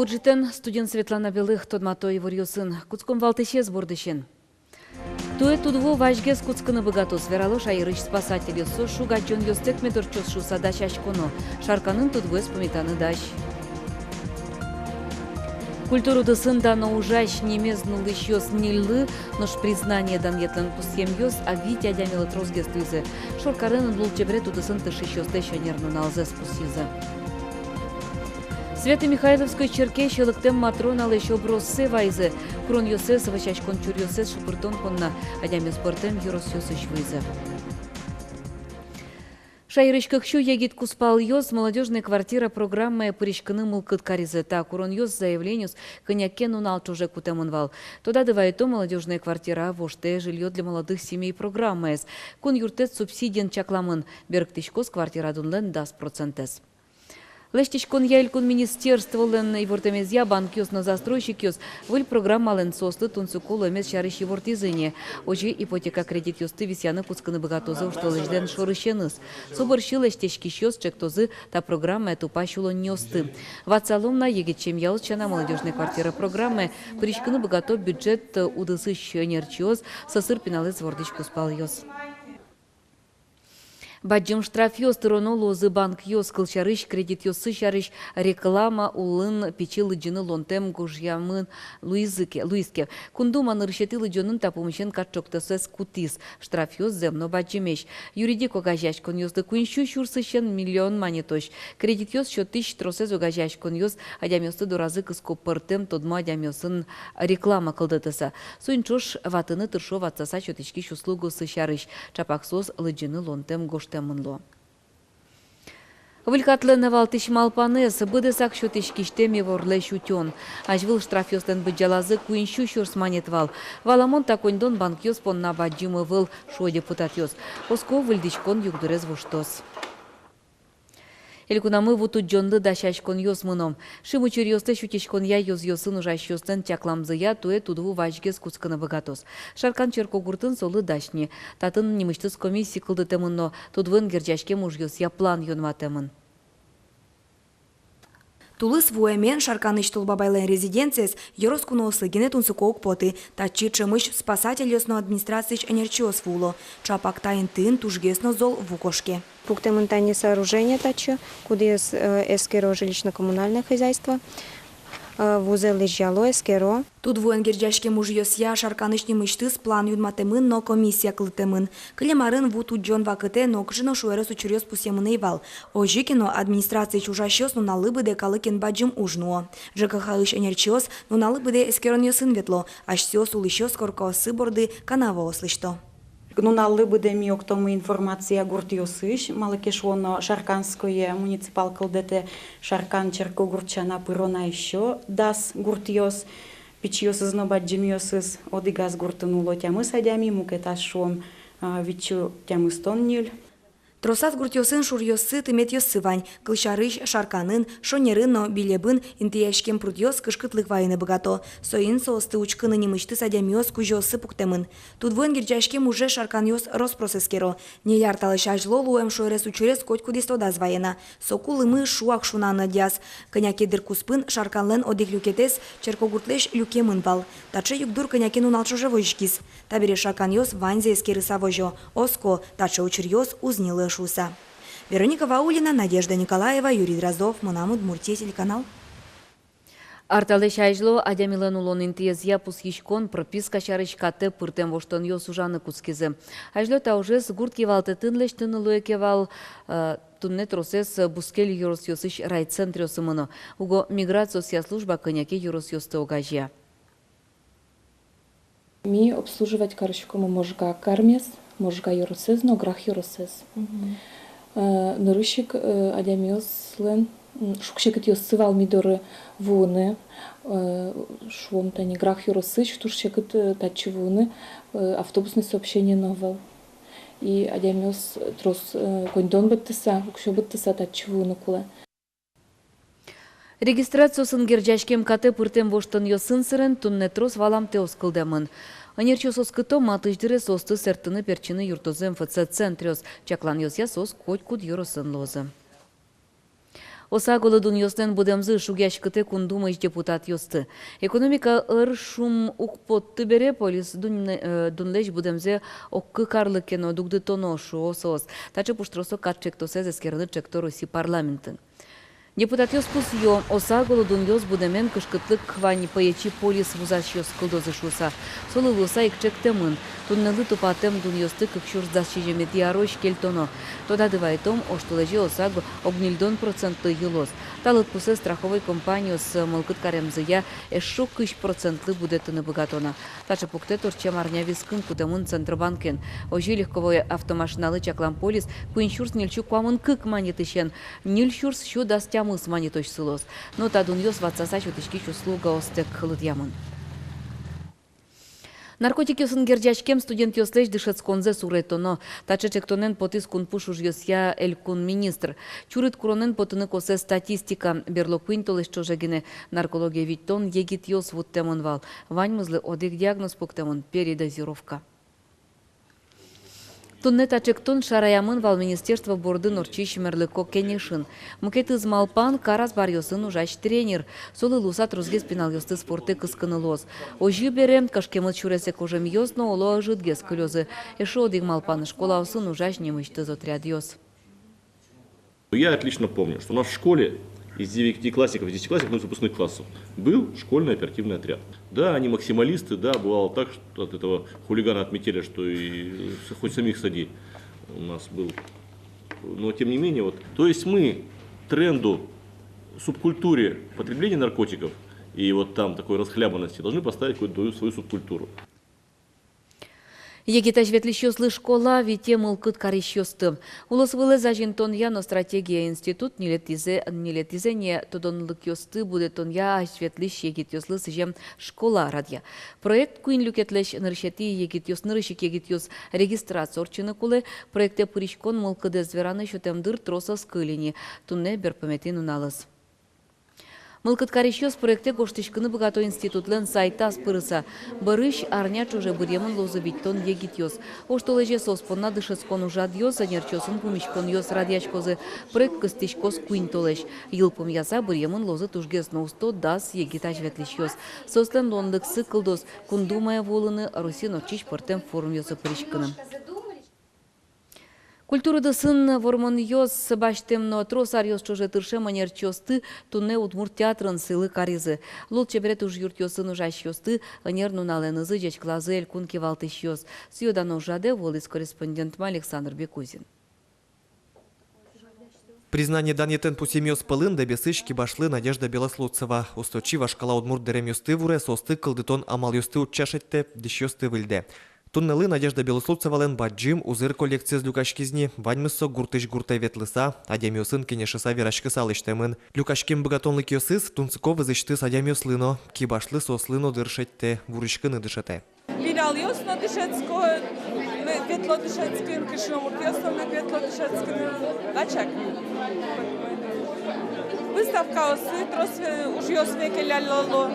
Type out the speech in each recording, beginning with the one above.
Буржитен студент Светлана Белых тодматой варьосын. Куцком валтыше сбордыщен. Туе тудво важгес куцканы богатос вералош айрыш спасатель со шугачон ёстек медорчос шуса даш ашконо. Шарканын тудвес пометаны даш. Культуру дысын дано ужаш немез нулыш ёс ниллы, нош признание дан етлен пусем ёс, а вить адямилы трозгес тызе. Шоркарынын лулчебре тудысын тышыш ёстеш анернын алзес пусизы. Свято-Михайловской черке щелыктем матронал еще броссе вайзе. Крон йосес, вачачкон чур йосес, шупыртон конна, адямес портем юрос йосыш вайзе. Шайрышках щу егит куспал йос, молодежная квартира программы пыришканы мылкыт каризета. Курон йос заявлениус, коньякен унал чуже кутемунвал. Туда давай то молодежная квартира, воште жилье для молодых семей программы. Кун юртет субсидиен чакламын, берктишкос квартира дунлен даст процентес. Лештичкон яйлькун министерство лен и вортемезья банк ёс на застройщик ёс выль программа лен состы тунцукулы мес шарыщи вортизыне. Ожи ипотека кредит ёсты висяны куцканы богатозы, что лежден шорыщеныс. Соборщи лештички щёс чектозы та программа тупа щулон нёсты. Вацалом на егичем ялчана молодежная квартира программы пришканы богато бюджет удысыщ нерчиоз сосыр пеналыз вордичку спал ёс. Баджим штраф ёс тыроно лозы банк ёс кылчарыш кредит ёсы шарыш реклама улын печилы джины лонтем гужьямын луиске. Кундуман рышетылы джонын тапумышен катчоктасес кутис. Штраф ёс земно баджимеш. Юридико гажашкон ёсты кунщу шурсышен миллион манетош. Кредит ёс шо тысяч тросез огажашкон ёс адям ёсты доразы кыско пыртем тодмо адям ёсын реклама кылдытыса. Суинчош ватыны тыршо ватсаса шотички шуслугу сышарыш. Чапаксоз лыджины лонтем гош. Вылькатлы навалтыш малпанес, быдысак шотышкиштеми ворлеш утен. Ажвыл штраф ёстен быджалазы куинщу шурс манетвал. Валамон таконьдон банк ёс понна баджимы выл шо депутат ёс. Оско выльдичкон югдурез вуштос. Элькунамы вуту джонды дашашкон ёс мыном. Шимучур ёсты шутичкон я ёс ёсын ужаш ёстен чакламзыя туэ тудву важгес куцканы богатос. Шаркан черкогуртын солы дашни. Татын немыштыз комиссии кылдытемынно тудвын герджашке муж ёс я план ёнматемын. Тулыс вуэмен шарканыш тулбабайлен резиденциес йороскуно ослыгене тунсукоук поты, тачи чемыш спасатель ёсно администрацийш энерчиос вуло. Чапак тайн тын тужгесно зол вукошке. Пунктаментальные сооружения тачи, куда эскеро жилищно-коммунальное хозяйство, вузел лежало эскеро. Тут вуэн герджашке муж ёсья шарканышни мыштыс план юдматемын, но комиссия кылтемын. Клемарын вуту джон вакыте нокжино шуэрес учурёс пусемын эйвал. Ожикино администрации чужащёс нуналыбы де калыкен баджим ужнуо. ЖКХ иш энерчиос нуналыбы де эскерон ёсын ветло, аж сёс улыщёс коркоосы борды канава ослышто. Нуналлы будем октому информация гуртиосыш, малакешоно шарканское муниципал калдете шаркан черко гурчана пырона еще дас гуртиос, пичиос изнобаджимиосыз одигаз гуртануло тямы садями мукеташом вичу тямы стонниль. Тросас гуртиосын шурьосы тымет ёсы вань, кылшарыш шарканын, шонерыно билебын интияшкем прудьос кышкытлык вайны богато. Соин соосты учкыны немышты садямиос кужёсы пуктемын. Тут вон гирджашкем уже шаркан ёс роспроцескеро. Неляр талыш ажло луэм шойрес учурес коть кудисто дазвайена. Сокулы мы шуак шунаны дяс. Коняки дыркуспын шарканлен одик люкетес черкогуртлеш люкемын вал. Таче югдур конякен уналчо живойшкис. Табере шаркан ёс ванзе эскеры савожо. Оско, таче учурьёс узнилы шуса. Вероника Ваулина, Надежда Николаева, Юрий Дроздов, Монам Удмуртия, телеканал. Арталеш айжло адямилен улон интиезия пусхишкон прописка шарышкаты пыртем воштон ёс ужаны куцкизе. Айжло таужес гуртки валтытын лештыны луекевал тунне тросес бускел юрос ёсыш райцентр ёсымыно. Уго миграция служба коняке юрос ёсты огажия. Ми обслуживать карышкому можга кармес, можга юросез, но грах юросез. Нарушик адямиослен шукшекет ёсывал мидоры вуны, швом тани грах юросыз, штуршекет тачи вуны, автобусное сообщение новел. И адямиос трос кондон быттыса, укшо быттыса тачи вуны куле. Регистрациясын герджашкем каты пыртем воштын ёсын сырын тунне трос валам теос кылдемын. Анерчо соскыто матыждыре состы сертыны перчины юртозы МФЦ центрёс. Чаклан ёсья сос коть куд юросын лозы. Оса голодун йостен будемзы шугяшкыте кундумыш депутат йосты. Экономика ыршум укпотты бере полис дунлеш будемзе оккы карлыкено дугды тоно шуосос. Тачы пуштросо катчектосе зескерны чекто Руси парламентын. Депутат йос пус йо, оса голодун йос будемен кышкытлык хвани паячи полис вузаш йос кылдозы шуса. Солы луса икчек темын. Туннелы тупатем дун йосты кыкшур зашчижеме диарош кельтоно. Тода дывайтом оштулежи оса огнильдон процентлы йылос. Талыт пусе страховой компании с мылкыт каремзыя эшо кыш процентлы будетыны богатона. Тачы пукте торчем арня вискын кутемын Центробанкен. Ожи легковой автомашиналы чаклам полис куиншурс нельчу куамын кык манетышен. Нельшурс шу дастямыс манетош сылос. Но тадун йос ватсаса чутышки чуслуга остек хылыт ямын. Наркотики сын герджачкем студент йослеш дышецконзе суретоно. Тачечектонен потис кун пушуш йосья элькун министр. Чурит куронен потыны косе статистика. Берлокуин толеш чожегине наркология виттон егит йос вуттемон вал. Ваньмызлы одик диагноз пуктемон передозировка. Тунне тачектон шараямын вал министерство борды норчиш мерлыко кенешин. Мукет измалпан карас бар йосын ужач тренер. Солы лусат розгез пенал йосты спорты кыскыны лос. Ожи берем кашкемыт чуресе кожем йос, но оло ажитгез кылёзы. Эшо одик малпан школа усын ужач немышты отряд йос. Я отлично помню, что у нас в школе из 9 классиков, 10 классиков, из выпускных классов был школьный оперативный отряд. Да, они максималисты, да, бывало так, что от этого хулигана отметили, что и хоть самих сади у нас был. Но тем не менее, вот, то есть мы тренду, субкультуре потребления наркотиков и вот там такой расхлябанности должны поставить какую-то свою субкультуру. Егиташ ветлищёслы школа вите мылкыт карищёсты. Улыс вылы зажинтон яно стратегия институт нилетизе не тодонлык ёсты будет он я ветлищ егит ёслы сыжем школа радья. Проект куин люкетлеш ныршети егит ёс нырышик егит ёс регистрация орчыны кулы проекте пыришкон мылкыды звераны шотемдыр троса скылини. Тунне берпаметин уналыс. Мылкыт карищёс проекте гоштышкыны богато институтлен сайта спырыса. Барыш арня чуже быремын лозы биттон егит ёс. Оштолеже соспонна дышескон ужад ёс, анерчосын пумишкон ёс радиачкозы. Проект кыстышкос куин толеш. Йылпым яса быремын лозы тужгес ноусто дас егиташ ветлиш ёс. Сослен лондыксы кылдос кундумая волыны Руси ночиш портем форум ёсы пыришкыным. Культурада сын вормон йос баштемно тросар йос чуже тырше манер чосты тунне удмурт театрын сылы каризы. Лол чеберет уж юрт йосын ужаш йосты анер нуналенызы жеч клазы элькун кевалтыш йос. Сьюдан ужаде волис корреспондентма Александр Бекузин. Признание данетен пусемёс пылын да бесышки башлы Надежда Белослуцева. Усточива шкала удмурт дерем йосты вуре состы кылдытон амал йосты учашетте диш йосты выльде. Туннелы Надежда Белослуцевален баджим узыр коллекция з люкашкизни, ваньмысо гуртыш гуртай ветлыса, адямиосын кенешыса верашкы салыштемын. Люкашким богатонлы киосыз, тунцыков изышты садямиослыно, кибашлы сослыно дыршетте, вурышкыны дышете. Вирал йосно дышецко, ветло дышецкин, кишомурт йосно ветло дышецкин, дачак. Выставка осы, трос уж йосве келялало.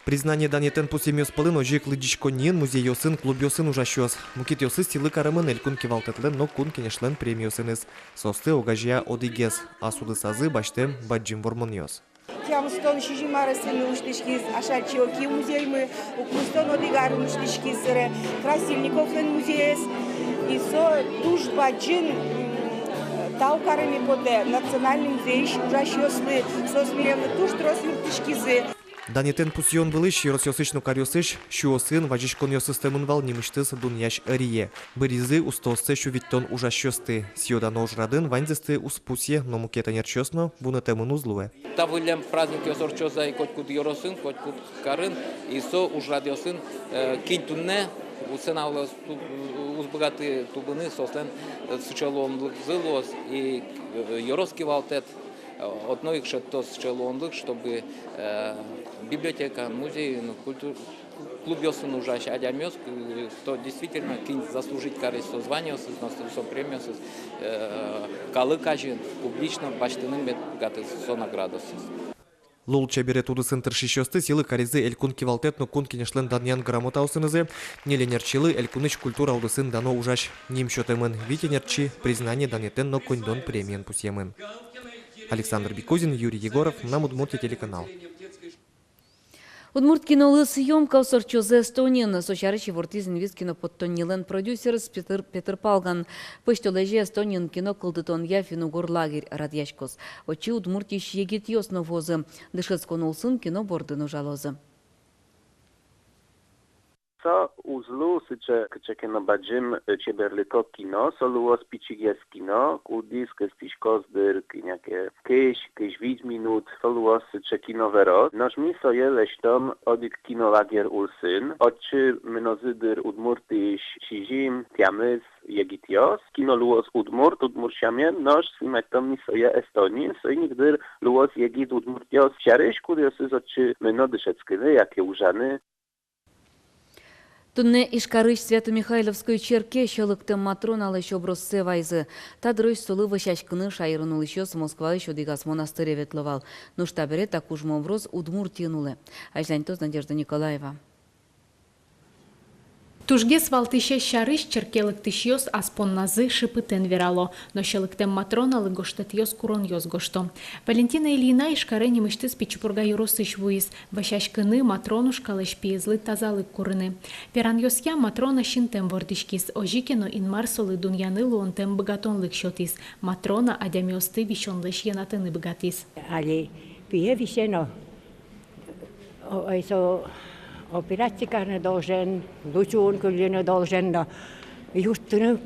Признание данетен пусемёс пылын ожик лыдичко нин музей йосын клуб йосын ужащёс. Мукит йосы стилы карымын элькун кевалтетлен, но кун кенешлен премиосыныз. Состы огажия одигез, а суды сазы баштем баджим вормон йос. Тям стон шижимара сыны уштышкиз, ашачиоки музей мы, укустон одигар уштышкиз, Красильниковлен музеес, и со туш баджин таукарами поде, национальный музей ужащёслы, сосмиревны туш трос юртышкизы. Данетен пусион вылыш йососычну карьосыш, шуосын вajishкон йосыстемын вал немыштыс дуньяш ырие. Быризы устосцы шувиттон ужащёсты. Сьодан ожрадын ваньзысты успусье, но мукета нерчёсно, бунетемын узлуе. Тавылем праздник йосорчоза и котькут йоросын, котькут карын, и со ужрадьосын кинтунне, усенавлы узбогаты тубыны, сослен сучалон зылос и йороски валтет. Одно их что счелонлых, чтобы библиотека, музей, клуб йосын ужаш адямёс, то действительно кинь заслужить карис созвание, со премию, калы кажин публично баштыным бет гаты со наградос. Лол чебере туды центр шишёсты силы каризы элькун кивалтет, но кун кенешлен даньян грамота усынызы, неленерчилы элькуныч культура алдысын дано ужаш ним шотемын, витенерчи признание данетен, но кондон премиен пусьемын. Александр Бекузин, Юрий Егоров, нам Удмуртия телеканал. Удмурт кинолы съемка сорчозе Эстониян, сочарычи вортиз инвиз кино подтоннилен продюсерс Петр Палган. Пыштолеже Эстониян кино кылдытон я финугор лагерь радьячкос. Очи удмуртиш егит ёсно возы. Дышец конулсын кино бордыну жалозы. Co uzlu sycze kino badzim cieberliko kino, soluo spicigies kino, kudis kestiś kozdyr, kyś widz minut, soluo sycze kino vero. Noż mi soje leśtom odik kino lagier ulsyn, oczy menozydyr udmurtyś sizim, tiamys, jegitios, kino luos udmursiamien, noż simetom mi soje Estonii, soj nigdyr luos jegit udmurtios siaryś, kuriosy z oczy menodyszeckiny, jakie użany. Тунне Ишкарыш Свято-Михайловской черке щелыкты матрона лыш оброссе вайзы. Тадрыш сулы вышачкыны шайрынулы еще с Москва еще дигас монастыря ветловал. Ну штабере так уж образ Удмуртинулы. Айжлянтоз Надежда Николаева. Тужгес валтыше шарыш черкелык тышьёс аспон назы шипытен верало, но щелыктем матрона лыгоштет ёс курон ёс гошто. Валентина Ильина ишкарени мыштыс пичпурга юросыш вуис, ващашкыны матронуш калыш пиезлы тазалык курыны. Перан ёсья матрона шинтем вордишкис, ожикено инмар солы дуньяны луонтем богатонлык шотис, матрона адямёсты вишонлыш янатыны богатис. Али пие вишено, Operatsikarne должен, лучун куллено должен, juttunu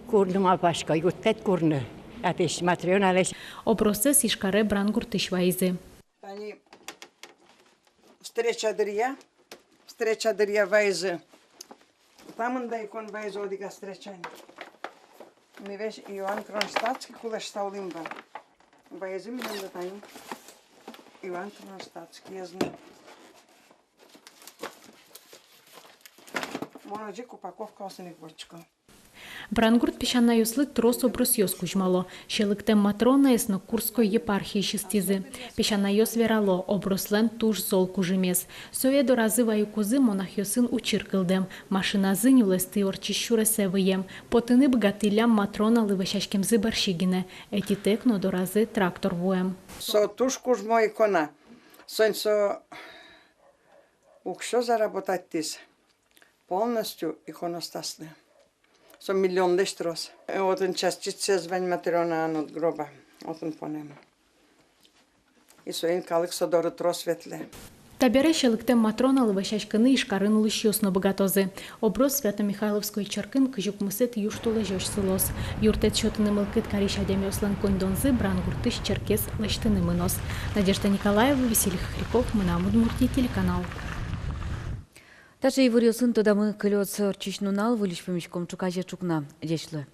kurnuma paška, juttet kurnu, ateş matrionales. O proces ишкаре брангур тышвайзы. Они встреча дырья вайзы. Там да икон вайзы одига встречань. Не веш Иоанн Кронштадтский кулаш стаулимба. Вайзы минем да таним. Иоанн Кронштадтский я знаю. Моножик упаковка осенних бочка. Брангурт пешана юслы трос оброс ёс кужмало. Щелыктем матрона эсно Курской епархии шестизы. Пешана ёс верало, оброслен туж зол кужемес. Сове до разы ваю кузы монах ёсын учиркылдем. Машина зынюлес ты орчищуре севыем. Потыны богатылям матрона лыващашкем зыбарщигине. Эти текно до разы трактор воем. Со туж кужмо икона. Сонь укшо заработать тис. Полностью иконостасны. Со миллион лештрос. Вот он частицы звань материона от гроба. Вот он по нему. И соин калык содоры трос светле. Табере щелыктем матрона лыващашкыны ишкарын лыш ёсно богатозы. Оброс Свято-Михайловской черкын кыжук мысет юштулы жёш сылос. Юртет шотыны мылкыт кариш адямёслан коньдонзы брангуртыш черкес лыштыны мынос. Надежда Николаева, Василий Хохряков, Мынам Удмуртия телеканал. Таже и вырёсын тода мы кылёц орчишнунал вылиш помещком чукаже чукна. Дешлы.